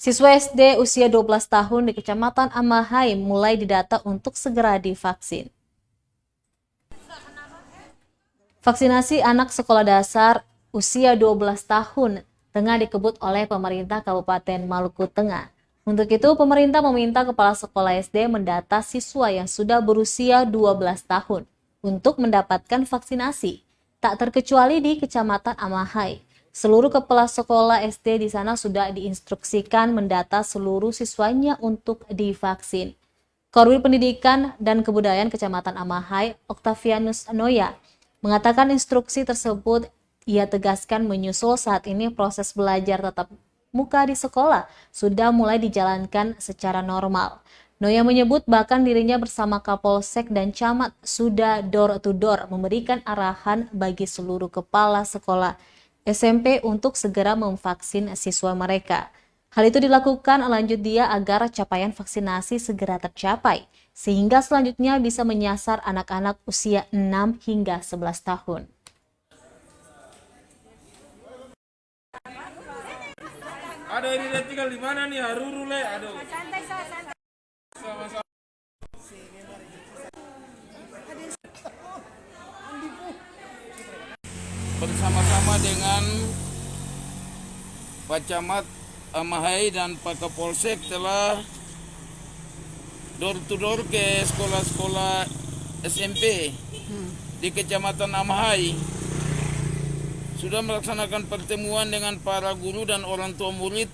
Siswa SD usia 12 tahun di Kecamatan Amahai mulai didata untuk segera divaksin. Vaksinasi anak sekolah dasar usia 12 tahun tengah dikebut oleh pemerintah Kabupaten Maluku Tengah. Untuk itu, pemerintah meminta kepala sekolah SD mendata siswa yang sudah berusia 12 tahun untuk mendapatkan vaksinasi. Tak terkecuali di Kecamatan Amahai. Seluruh kepala sekolah SD di sana sudah diinstruksikan mendata seluruh siswanya untuk divaksin. Korwil Pendidikan dan Kebudayaan Kecamatan Amahai, Octavianus Noya, mengatakan instruksi tersebut ia tegaskan menyusul saat ini proses belajar tatap muka di sekolah sudah mulai dijalankan secara normal. Noya menyebut bahkan dirinya bersama Kapolsek dan Camat sudah door to door memberikan arahan bagi seluruh kepala sekolah SMP untuk segera memvaksin siswa mereka. Hal itu dilakukan lanjut dia agar capaian vaksinasi segera tercapai, sehingga selanjutnya bisa menyasar anak-anak usia 6 hingga 11 tahun. Aduh, ini dia tinggal di mana nih? Haruru le, aduh. Santai. Sama-sama. Bersama-sama dengan Pak Camat Amahai dan Pak Kapolsek telah door to door ke sekolah-sekolah SMP di Kecamatan Amahai. Sudah melaksanakan pertemuan dengan para guru dan orang tua murid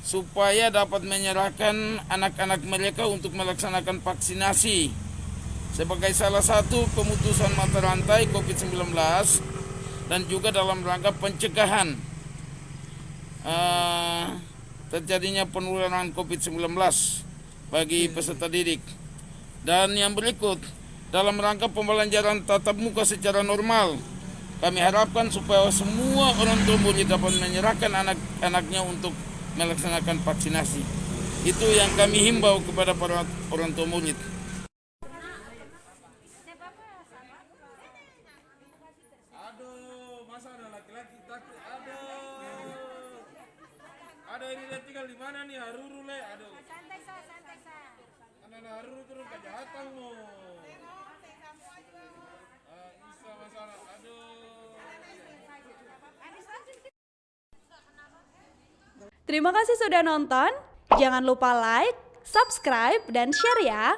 supaya dapat menyerahkan anak-anak mereka untuk melaksanakan vaksinasi sebagai salah satu pemutusan mata rantai COVID-19 dan juga dalam rangka pencegahan terjadinya penularan COVID-19 bagi peserta didik. Dan yang berikut, dalam rangka pembelajaran tatap muka secara normal, kami harapkan supaya semua orang tua murid dapat menyerahkan anak-anaknya untuk melaksanakan vaksinasi. Itu yang kami himbau kepada para orang tua murid. Aduh, masa ada laki-laki takut? Aduh, ini dia tinggal di mana nih? Haruru le, aduh. Santai. Anak-anak Haruru turun kejahatan mo. Bisa masalah, aduh. Terima kasih sudah nonton. Jangan lupa like, subscribe, dan share ya.